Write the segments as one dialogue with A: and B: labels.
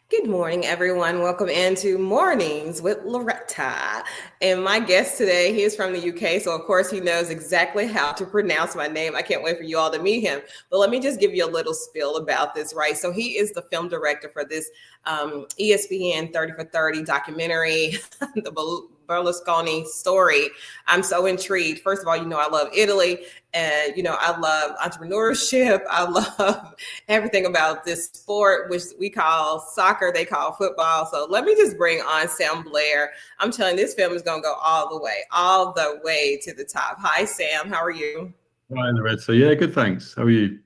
A: Good morning, everyone. Welcome into Mornings with Loretta. And my guest today, he is from the UK, so of course he knows exactly how to pronounce my name. I can't wait for you all to meet him. But let me just give you a little spiel about this, right? So he is the film director for this ESPN 30 for 30 documentary, the Berlusconi story. I'm so intrigued. First of all, I love Italy, and I love entrepreneurship. I love everything about this sport, which we call soccer, they call football. So let me just bring on Sam Blair. I'm telling you, this film is going to go all the way to the top. Hi, Sam. How are you?
B: Hi, Loretta. So yeah, good. Thanks. How are you?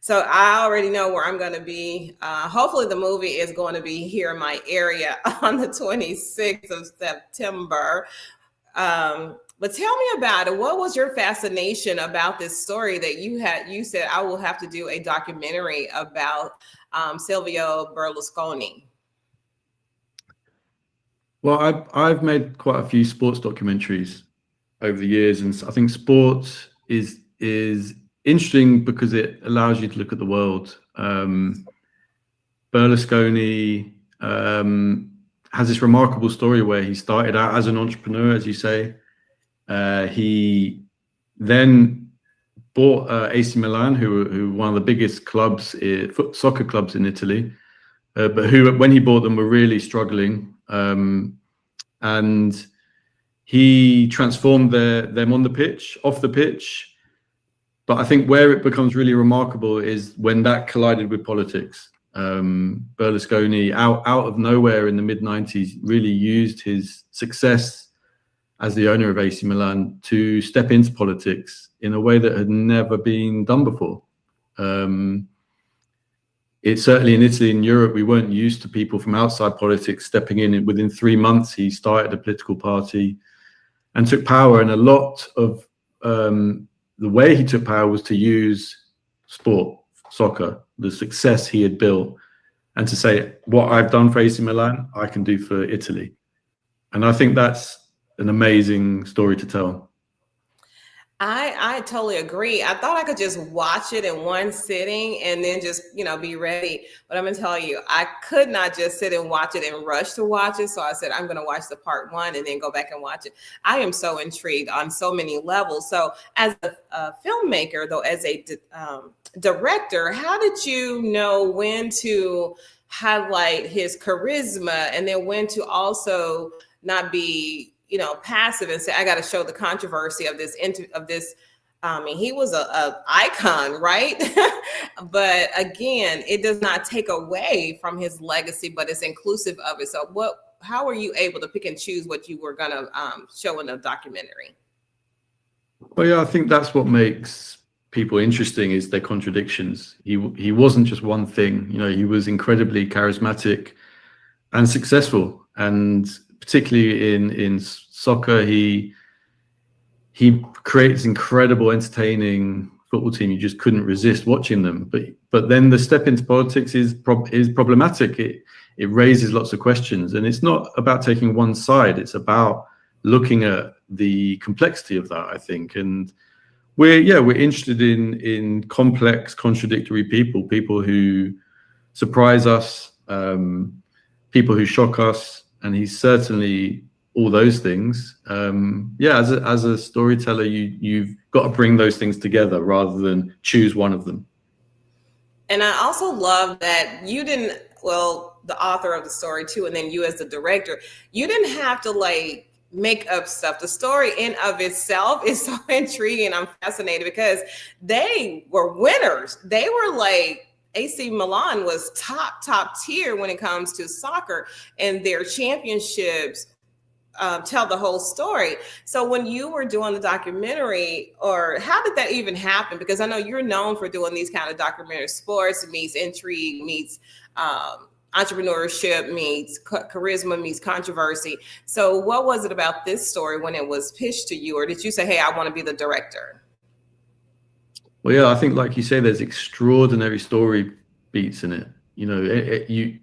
A: So I already know where I'm going to be. Hopefully, the movie is going to be here in my area on the 26th of September. But tell me about it. What was your fascination about this story that you had? You said I will have to do a documentary about Silvio Berlusconi.
B: Well, I've made quite a few sports documentaries over the years, and I think sport is interesting because it allows you to look at the world. Berlusconi has this remarkable story where he started out as an entrepreneur, as you say. He then bought AC Milan, who one of the biggest clubs, soccer clubs in Italy, but who, when he bought them, were really struggling. And he transformed them on the pitch, off the pitch. But I think where it becomes really remarkable is when that collided with politics. Berlusconi, out of nowhere in the mid-90s, really used his success as the owner of AC Milan to step into politics in a way that had never been done before. It's certainly in Italy and Europe, we weren't used to people from outside politics stepping in. Within 3 months, he started a political party and took power. And a lot of the way he took power was to use sport, soccer, the success he had built, and to say, what I've done for AC Milan, I can do for Italy. And I think that's an amazing story to tell.
A: I totally agree. I thought I could just watch it in one sitting and then just, be ready. But I'm going to tell you, I could not just sit and watch it and rush to watch it. So I said, I'm going to watch the part one and then go back and watch it. I am so intrigued on so many levels. So as a filmmaker, though, as a director, how did you know when to highlight his charisma and then when to also not be passive and say, I got to show the controversy of this. He was a icon, right? But again, it does not take away from his legacy, but it's inclusive of it. So how were you able to pick and choose what you were going to show in the documentary?
B: Well, yeah, I think that's what makes people interesting is their contradictions. He wasn't just one thing. He was incredibly charismatic and successful, and particularly in soccer, he creates incredible, entertaining football team. You just couldn't resist watching them. But then the step into politics is problematic. It raises lots of questions, and it's not about taking one side. It's about looking at the complexity of that, I think. And we're interested in complex, contradictory people who surprise us, people who shock us. And he's certainly all those things. As a storyteller, you've got to bring those things together rather than choose one of them.
A: And I also love that you didn't, the author of the story too, and then you as the director, you didn't have to make up stuff. The story in of itself is so intriguing. I'm fascinated because they were winners. They were AC Milan was top tier when it comes to soccer, and their championships tell the whole story. So when you were doing the documentary, or how did that even happen? Because I know you're known for doing these kind of documentaries. Sports meets intrigue, meets entrepreneurship, meets charisma, meets controversy. So what was it about this story when it was pitched to you? Or did you say, hey, I want to be the director?
B: Well, yeah, I think, like you say, there's extraordinary story beats in it.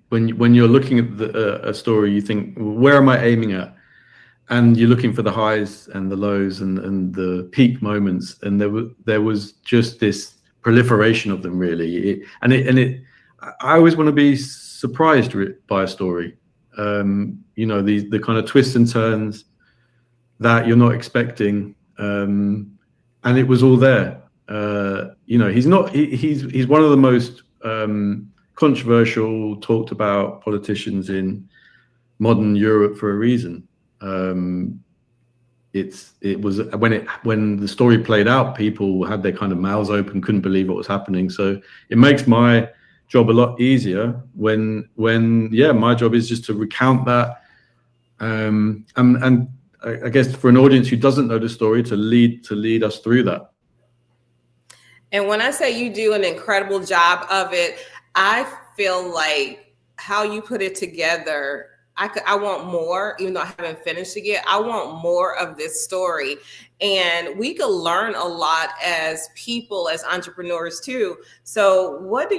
B: When you're looking at a story, you think, where am I aiming at? And you're looking for the highs and the lows and the peak moments. And there was just this proliferation of them, really. I always want to be surprised by a story. The kind of twists and turns that you're not expecting, and it was all there. He's one of the most controversial, talked about politicians in modern Europe for a reason. It was when the story played out, people had their kind of mouths open, couldn't believe what was happening. So it makes my job a lot easier when my job is just to recount that, and I guess for an audience who doesn't know the story, to lead us through that.
A: And when I say you do an incredible job of it, I feel like how you put it together, I want more, even though I haven't finished it yet. I want more of this story. And we could learn a lot as people, as entrepreneurs too. So what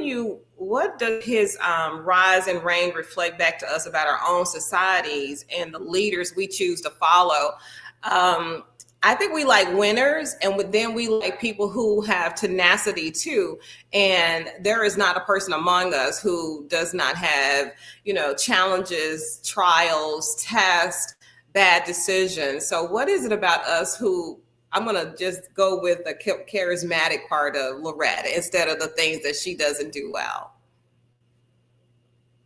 A: does his rise and reign reflect back to us about our own societies and the leaders we choose to follow? I think we like winners, and then we like people who have tenacity too. And there is not a person among us who does not have, challenges, trials, tests, bad decisions. So what is it about us who, I'm going to just go with the charismatic part of Loretta instead of the things that she doesn't do well?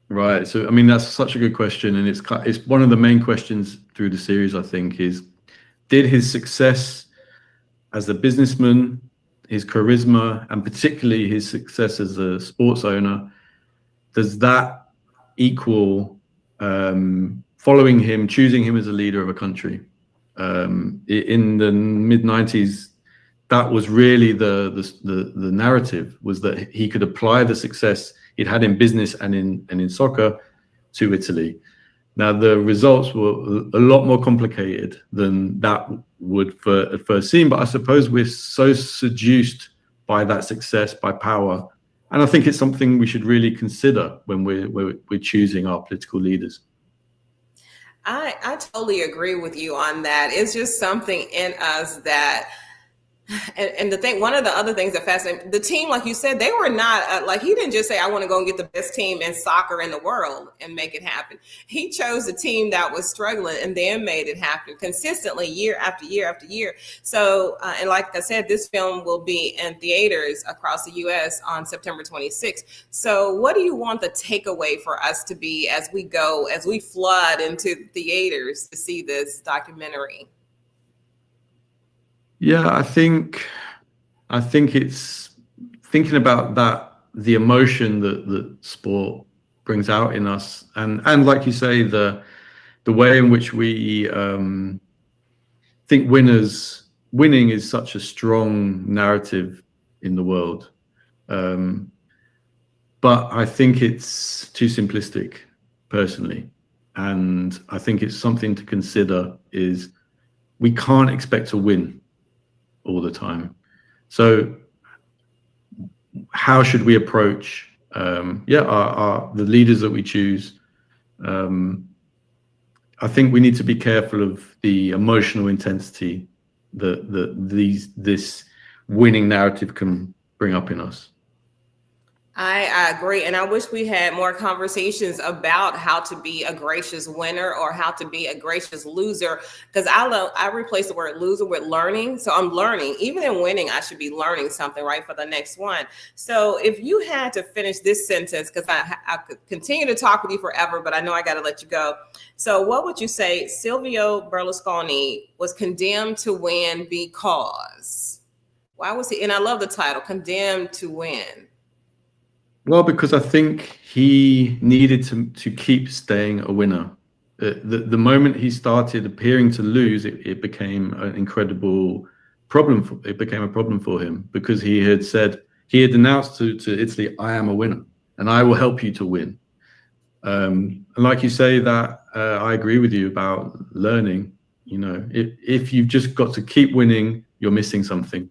B: Right. So, I mean, that's such a good question. And it's one of the main questions through the series, I think, is, did his success as a businessman, his charisma, and particularly his success as a sports owner, does that equal following him, choosing him as a leader of a country? In the mid-90s, that was really the narrative, was that he could apply the success he'd had in business and in soccer to Italy. Now, the results were a lot more complicated than that would at first seem, but I suppose we're so seduced by that success, by power, and I think it's something we should really consider when we're choosing our political leaders.
A: I totally agree with you on that. It's just something in us that, and the thing, one of the other things that fascinates the team, like you said, they were not like, he didn't just say, I want to go and get the best team in soccer in the world and make it happen. He chose a team that was struggling and then made it happen consistently year after year after year. So, and like I said, this film will be in theaters across the US on September 26th. So what do you want the takeaway for us to be as we flood into theaters to see this documentary?
B: Yeah, I think it's thinking about that, the emotion that sport brings out in us, and like you say, the way in which we think winning is such a strong narrative in the world, but I think it's too simplistic, personally, and I think it's something to consider. Is we can't expect to win all the time. So how should we approach the leaders that we choose? I think we need to be careful of the emotional intensity that this winning narrative can bring up in us.
A: I agree. And I wish we had more conversations about how to be a gracious winner or how to be a gracious loser. Because I replace the word loser with learning. So I'm learning. Even in winning, I should be learning something, right, for the next one. So if you had to finish this sentence, because I could continue to talk with you forever, but I know I got to let you go. So what would you say Silvio Berlusconi was condemned to win because? Why was he? And I love the title, Condemned to Win.
B: Well, because I think he needed to keep staying a winner. The moment he started appearing to lose, it became an incredible problem. It became a problem for him, because he had announced to Italy, I am a winner and I will help you to win. And like you say, that I agree with you about learning. If you've just got to keep winning, you're missing something.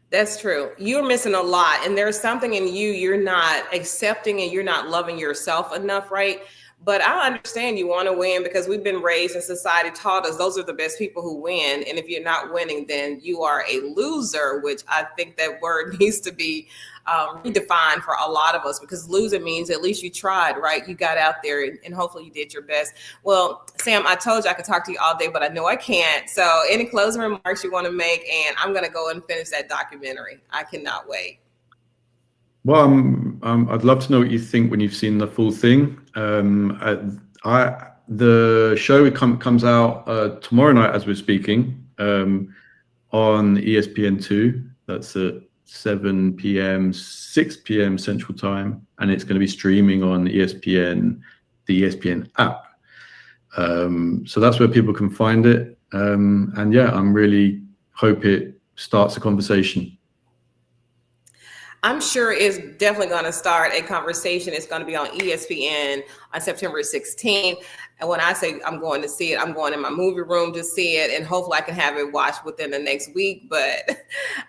A: That's true. You're missing a lot. And there's something in you're not accepting, and you're not loving yourself enough, right? But I understand you want to win because we've been raised and society taught us those are the best people who win. And if you're not winning, then you are a loser, which I think that word needs to be redefined for a lot of us, because loser means at least you tried, right? You got out there and hopefully you did your best. Well, Sam, I told you I could talk to you all day, but I know I can't. So any closing remarks you want to make? And I'm going to go and finish that documentary. I cannot wait.
B: Well, I'd love to know what you think when you've seen the full thing. The show comes out tomorrow night as we're speaking, on ESPN2. That's at 7 p.m., 6 p.m. Central Time, and it's going to be streaming on ESPN, the ESPN app. So that's where people can find it. And yeah, I'm really hope it starts a conversation.
A: I'm sure it's definitely going to start a conversation. It's going to be on ESPN on September 16th. And when I say I'm going to see it, I'm going in my movie room to see it. And hopefully I can have it watched within the next week. But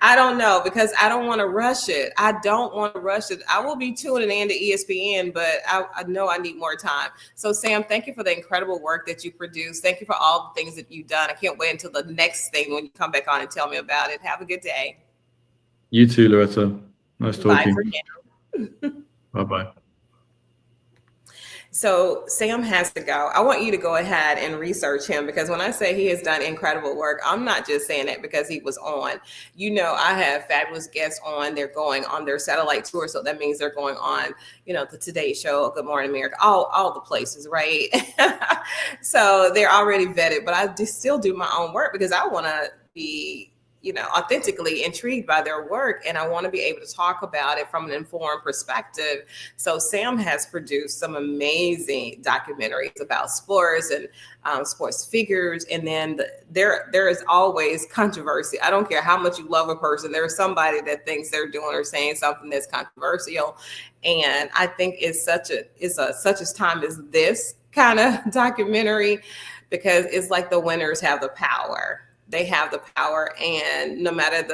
A: I don't know, because I don't want to rush it. I don't want to rush it. I will be tuning in to ESPN, but I know I need more time. So Sam, thank you for the incredible work that you produce. Thank you for all the things that you've done. I can't wait until the next thing when you come back on and tell me about it. Have a good day.
B: You too, Loretta. Nice talking.
A: Bye for now.
B: Bye-bye.
A: So Sam has to go. I want you to go ahead and research him, because when I say he has done incredible work, I'm not just saying that because he was on. You know, I have fabulous guests on. They're going on their satellite tour. So that means they're going on, you know, the Today Show, Good Morning America, all the places, right? So they're already vetted, but I still do my own work because I want to be, you know, authentically intrigued by their work. And I want to be able to talk about it from an informed perspective. So Sam has produced some amazing documentaries about sports and sports figures. And then there is always controversy. I don't care how much you love a person. There's somebody that thinks they're doing or saying something that's controversial. And I think it's such a time as this kind of documentary, because it's like the winners have the power. They have the power, and no matter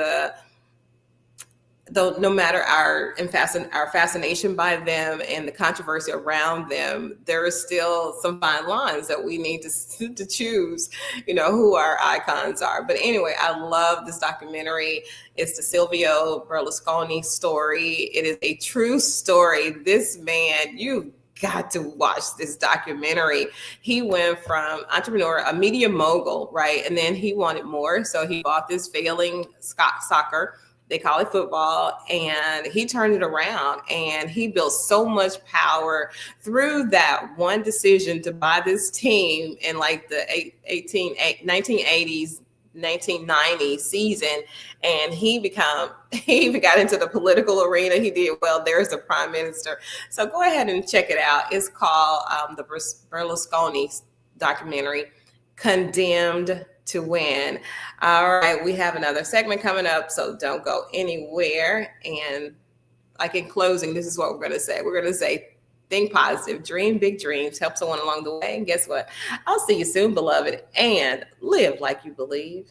A: our fascination by them and the controversy around them, there is still some fine lines that we need to choose, you know, who our icons are. But anyway, I love this documentary. It's the Silvio Berlusconi story. It is a true story. This man, you got to watch this documentary. He went from entrepreneur, a media mogul, right? And then he wanted more. So he bought this failing soccer, they call it football, and he turned it around, and he built so much power through that one decision to buy this team in like the 1980s, 1990 season. And he even got into the political arena. He did well. There's the prime minister. So go ahead and check it out. It's called the Berlusconi documentary, Condemned to Win. All right, we have another segment coming up, so don't go anywhere. And like in closing, this is what we're going to say. We're going to say, think positive, dream big dreams, help someone along the way. And guess what? I'll see you soon, beloved, and live like you believe.